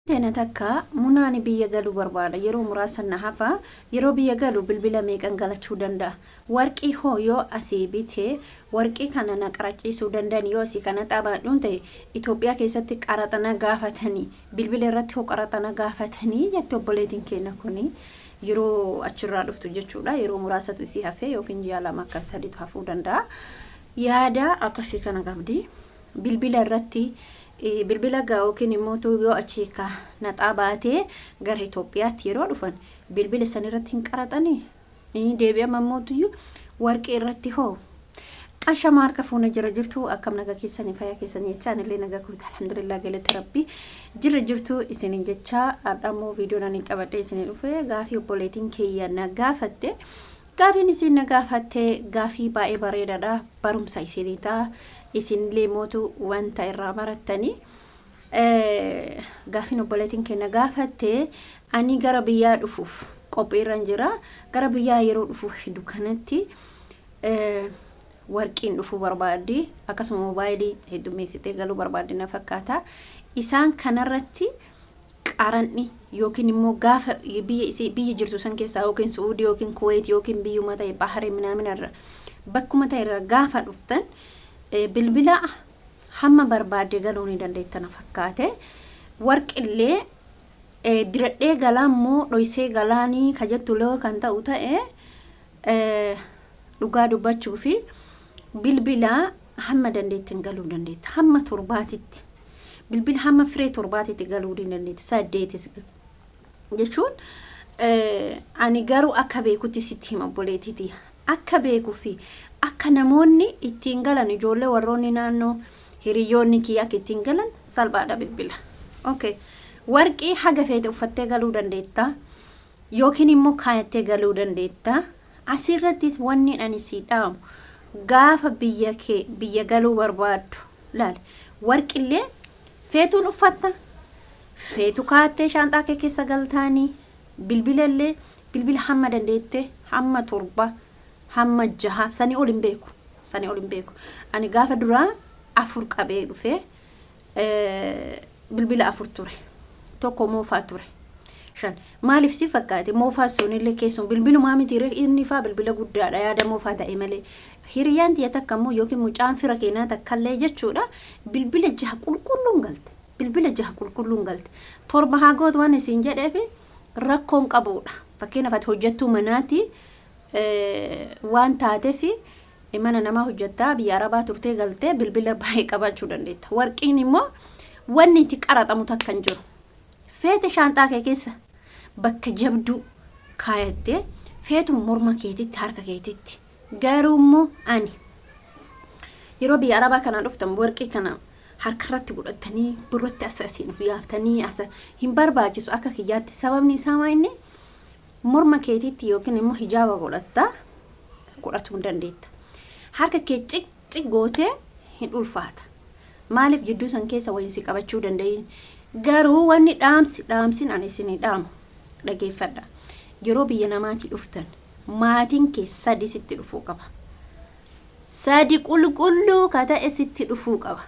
Tena takka munaani biyya galuu barbaada yeroo muraasan hafa yeroo biyya galuu bilbila meeqan galachuu danda'a warqii hoo yoo asii bitee warqii kana na qaraciisuu danda'an yoo asii kana xabaadhuun ta'e Itoophiyaa keessatti qaraxana gaafatanii bilbila irratti hoo qaraxana gaafatanii jette obboleetiin keenya kuni yeroo achirraa dhuftu jechuudha yeroo muraasatu isii hafee yookiin ji'a lama akka sadiitu hafuu danda'a yaada akkasii kana qabdi bilbila irratti bilbila gaa'ookin immoo yoo achiika naxaa baatee gara Itoophiyaatti yeroo dhufan bilbila san irratti hin qaraxanii deebi'ama mootuyyuu warqii irratti hoo ashama harka fuuna jira jirtu akkam naga keessanii fayyaa keessanii jechaan illee naga kuuta alhamdulillah galata rabbi jira jirtu isinin jecha adhamoo viidiyoo nani qabadhe isinin dhufe gaafii obboleetiin keeyya na gaafatte gaafiin isin na gaafatte gaafii baay'ee bareedaadha barumsa isiniita isinillee mootu wanta irraa barattanii gaafiin obboleetiin keenya gaafatte ani gara biyyaa dhufuuf qophiirra jira gara biyyaa yeroo dhufuuf dukanatti warqiin dhufuu barbaaddi akkasuma moobaayilii heddumeessitee galuu barbaaddi na fakkaata isaan kanarratti qaranni yookiin immoo gaafa biyya jirtu san keessaa yookiin Suudii yookiin Kuwait yookiin biyyuma ta'e Bahrain minaaminarra bakkuma ta'e irra gaafa dhuftan bilbila hamma barbaadde galuu ni dandeettana fakkaate warqillee diradhee galaa immoo dhoysee galaanii kajattu loo kan ta'u ta'e dhugaa dubbachuu fi bilbila hamma dandeettin galuu dandeetta hamma torbaatitti bilbila hamma firee torbaatitti galuu ni dandeetta saddeetis jechuun ani garuu akka beekutti sitti hima obboleetiiti akka beekuu fi akka namoonni ittiin galan ijoollee warroonni naannoo hiriyoonni kiyya akka ittiin galan salphaadha bilbila okay warqii haga feete uffattee galuu dandeetta yookiin immoo kaayattee galuu dandeetta asirrattis wanni ani si dhaamu gaafa biyya galuu barbaaddu laal warqillee feetuun uffatta feetu kaayattee shaanxaa kee keessa galtaanii bilbilallee bilbila hamma dandeette hamma torba hamma jaha sanii ol hin beeku ani gaafa duraa 4 qabee dhufe bilbila 4 ture tokko moofaa ture shan maaliif si fakkaate moofaa sunillee keessumaa bilbiluma miti inni faa bilbila guddaadha yaada moofaa ta'e malee hiriyaan tiya takka immoo yookiin mucaan fira keenyaa takkallee jechuudha bilbila 6 qulqulluun galte torba haa gootu waan isin jedheef rakkoon qabuudha fakkeenyaaf ati hojjettuu manaati waan taateef mana namaa hojjettaa biyya arabaa turtee galtee bilbila baay'ee qabachuu dandeetta warqiin immoo wanni itti qaraxamu takka hin jiru feete shaanxaa kee keessa bakka jabduu kaayattee feetu morma keetitti harka keetitti garuu immoo ani yeroo biyya arabaa kana dhuftan warqii kana harkarratti godhatanii burratti asasiin yaaftanii asa hin barbaachisu akka kiyyaatti sababni isaa maayinni morma keetitti yookiin immoo hijaaba godhatuu dandeetta harka kee cic gootee hin ulfaata maaliif jidduu san keessa wayinsi qabachuu dandeeyyin garuu wanni dhaamsin ani isinii dhaamu dhageeffadha yeroo biyya namaatii dhuftan maatiin kee sadi sitti dhufuu qaba sadi qulqulluu ka ta'e sitti dhufuu qaba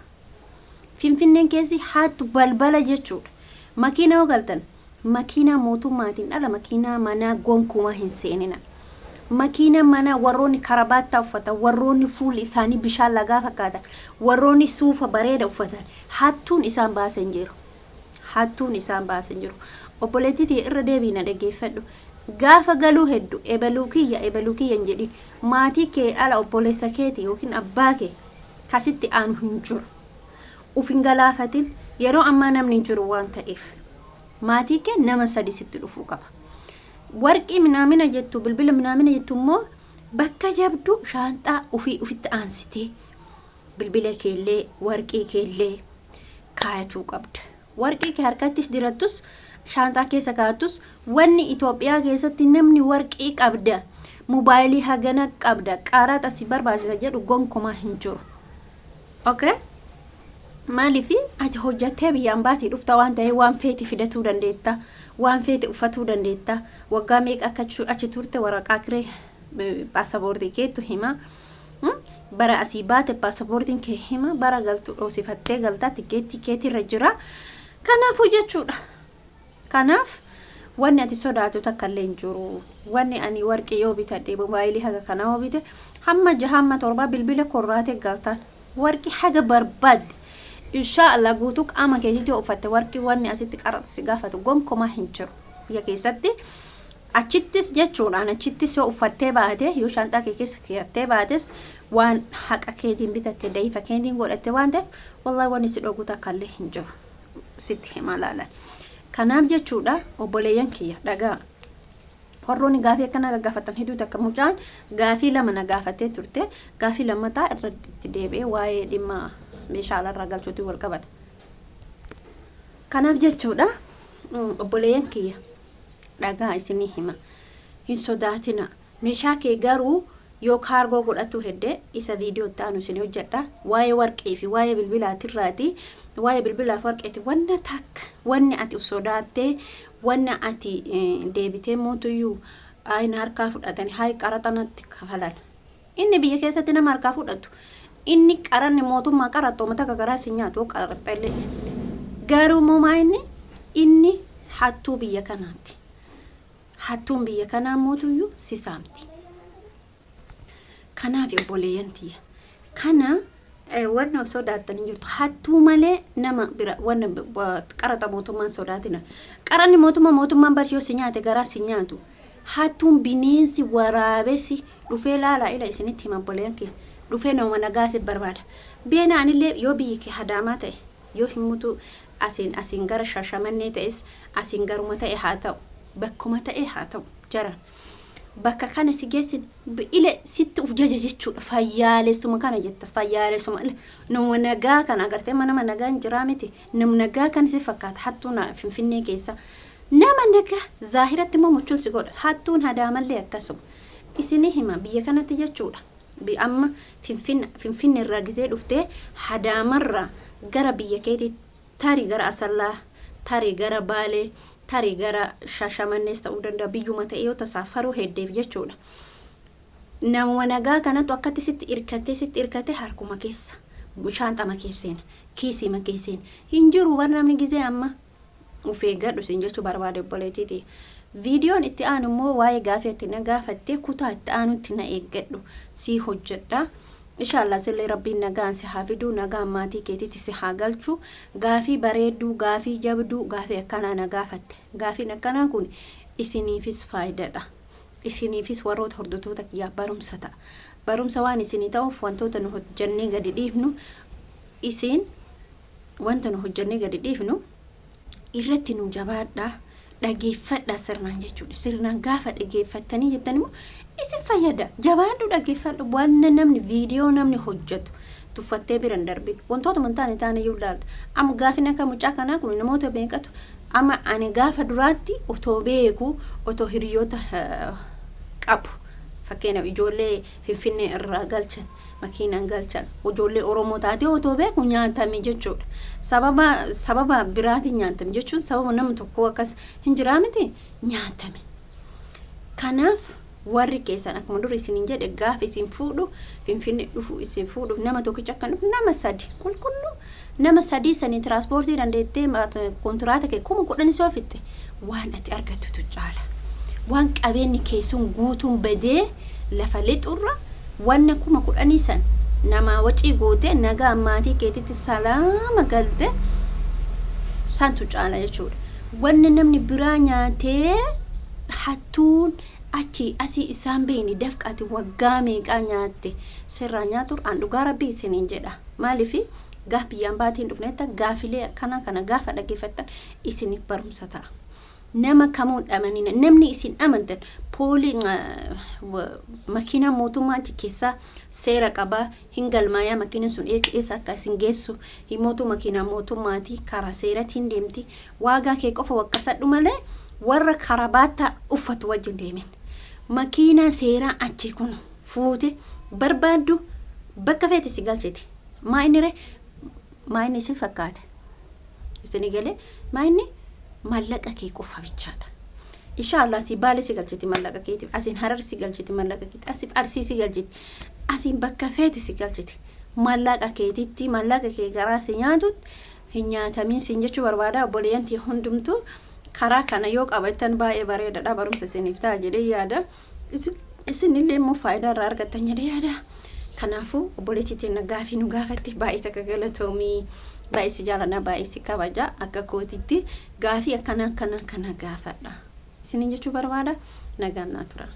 finfinneen keessi haattu balbala jechuudha makiina yoo galtan makiina mootummaatiin dhala makiina manaa gonkumaa hin seenina makiina mana warroonni karabaattaa uffatan warroonni fuulli isaanii bishaan lagaa fakkaatan warroonni suufa bareeda uffatan hattuun isaan baasan jiru obboleettiitii irra deebiina dhageeffadhu gaafa galuu hedduu ebaluu kiyya hin jedhi maatii kee ala obboleessa keeti yookiin abbaa kee kasitti aanu hin jiru uf hin galaafatin yeroo ammaa namni hin jiru waan ta'eef maatii kee nama sadi sitti dhufuu qaba warqii minaamina jettu bilbila minaamina jettu immoo bakka jabdu shaanxaa ufitti aansitee bilbila keellee warqii keellee kaayachuu qabda warqii kee harkattis dirattus shaanxaa keessa kaa'attus wanni Itoophiyaa keessatti namni warqii qabda moobaayilii hagana qabda qaraxa si barbaachisa jedhu gonkumaa hin jiru okay maalifi ati hojjattee biyyaan baatii dhufta waan ta'e waan feete fidatuu dandeetta waan feete uffatuu dandeetta waggaa meeqa akka achi turte waraqaa kiree paasapoortii keetu hima bara asii baate paasapoortiin kee hima bara galtu dhoosifattee galtaa tikeetii keetii irra jira kanaafuu jechuudha kanaaf wanni ati sodaatu takka illee hin jiru. Wanni ani warqii yoo bitadhe mobaayilii haga kana yoo bite hamma 6-7 bilbila korraate galtaan warqii haga barbaadde inshallah guutuu qaama keetitti uffatte warqii wanni asitti qarxaa si gaafatu gonkumaa hin jiru biyya keessatti. Achittis jechuudhaan achittis yoo uffattee baate yoo shanxaa kee keessa keeyattee baates waan haqa keetiin bitatte dayfa keetiin godhatte waan ta'eef wallahi wanni si dhogu takka illee hin jiru sitti hima laala. Kanaaf jechuudha obboleeyyan kiyya dhagaa warroonni gaafii akkana gaggaafatan hedduu takka mucaan gaafii lama na gaafattee turte gaafii lammataa irra itti deebi'ee waa'ee dhimma meeshaalee irraa galchuutti wal qabata. Kanaaf jechuudha obboleeyyan kiyya dhagaa isinii hima hin sodaatina. Meeshaa kee garuu yoo kaargoo godhatu hedde isa viidiyoo taanu isin hojjedha waa'ee warqii fi waa'ee bilbilaatirraati. Waa'ee bilbilaaf warqeeti wanna takka wanni ati sodaattee wanna ati deebitee mootuyyuu ayna harkaa fudhatanii hayi qaraxanatti kafalan. Inni biyya keessatti nama harkaa fudhatu inni qaranni mootummaa qaraxoo mata gagaraa si nyaatu qaraxxallee garuu moomaa inni hattuu biyya kanaati. Hattuun biyya kanaa mootuyyuu si saamti. Kanaaf obboleeyyan tiyya kana wanna sodaatan jirtu hattuu malee nama bira wanna qaraxa mootummaan sodaatina. Qaranni mootummaan barshoo si nyaate garaa si nyaatu. Hattuun bineensi waraabessi dhufee laala ila isinitti hima obboleeyyan kee dhufee nama nagaasi barbaada. Beenaanillee yoo biyyi kee hadaamaa ta'e yoo himutu asiin gara Shashamannee ta'es asiin garuma ta'e haa ta'u bakkuma ta'e haa ta'u jaran bakka kana si geessin ile sitti uf jaja jechuudha. Fayyaalessuma kana jettas fayyaalessuma nama nagaa kana agartee nama nagaa hin jiraa miti. Nama nagaa kan si fakkaata hattuun Finfinnee keessa nama nagaa zaahiratti immoo muchuun si godha. Hattuun hadaamallee akkasuma isinii hima biyya kanatti jechuudha. Amma Finfinnee irraa gisee dhuftee hadaamarraa gara biyya keetii tarii gara Asallaa tarii gara Baalee tarii gara Shashamannees ta'uu danda'a biyyuma ta'e yoo tasaafaruu heddeef jechuudha. Nama nagaa kanatu akkatti sitti irkatee harkuma keessa shaanxama keesseen kiisima keesseen hin jiru war namni gisee amma ufee gadhu sin jechuu barbaade obboleetiiti. Viidiyoon itti aanu immoo waa'ee gaafii itti na gaafattee kutaa itti aanutti na eeggadhu si hojjedha. Inshallah sillee rabbiin nagaan si haa fiduu nagaan maatii keetitti si haa galchu. Gaafii bareedduu gaafii jabduu gaafii akkanaa na gaafatte. Gaafiin akkanaa kun isiniifis faayidaadha. Isiniifis warroota hordoftoota kiyyaa barumsa ta'a. Barumsa waan isinii ta'uuf wantoota nu hojjannee gadi dhiifnu isin wanta nu hojjannee gadi dhiifnu irratti nu jabaadha. Dhageeffadha sirnaan jechuudha. Sirnaan gaafa dhageeffattanii jettan immoo isin fayyada. Jabaadhu dhageeffadhu wanna namni viidiyoo namni hojjetu tuffattee biran darbin wantoota mantaan taane yoo ilaalta. Amma gaafina akka mucaa kanaa kun namoota beekatu amma ani gaafa duraatti otoo beeku otoo hiriyoota qabu fakkeenyaaf ijoollee Finfinnee irraa galchan makiinaan galchan ijoollee Oromoo taatee otoo beeku nyaatame jechuudha. Sababa biraatiin nyaatame jechuun sababa namni tokko akkas hin jiraa miti nyaatame. Kanaaf warri keessan akkuma dur isiniin jedhe gaafa isin fuudhu Finfinnee dhufu isin fuudhu nama tokkicha akka nama sadi qulqullu nama sadi sanii tiraanspoortii dandeettee kontiraata kee 10,000 soo fitte waan ati argattu caala. Waan qabeenyi keessuun guutuun badee lafa lixurra wanna 10,000 san nama wacii goote nagaa maatii keetitti salaama galte santu caala jechuudha. Wanna namni biraa nyaatee hattuun achi asii isaan beeyni dafqaati waggaa meeqaa nyaatte sirraa nyaatu an dhugaa rabbii isiniin jedha. Maaliifi gaaf biyyaan baatiin dhufneetta gaafilee kana gaafa dhageeffattan isiniif barumsa ta'a. Nama kamuun dhamanina namni isin amantan poolii makiina mootummaa keessaa seera qabaa hin galmaayaa makiinaan sun eessa akka isin geessu himootu makiina mootummaati karaa seeratiin deemti waagaa kee qofa waqqasadhu malee warra karabaata uffatu wajjin deemen. Makiina seeraa achi kun fuute barbaaddu bakka feeti si galchiti. Maayini si fakkaate isini galee maayini mallaqa kee qofa bichaadha. Inshallah si baale si galchiti mallaqa keetiif asin Harar si galchiti mallaqa keetiif asif Arsii si galchiti asin bakka feeti si galchiti mallaqa keetitti mallaqa kee garaa si nyaatu hin nyaatamin sin jechuu barbaada obboleeyyantii hundumtu. karaa kana yoo qabattan baay'ee bareedaadha barumsa isiniif ta'a jedhee yaada. Isinillee immoo faayidaa irraa argattan jedhee yaada. Kanaafuu obboleettiin gaafii nu gaafatte baay'ee takka galatoomii baay'ee si jaalladha baay'ee si kabaja akka kootitti gaafii akkana gaafadha. Isinin jechuu barbaada nagaan naa tura.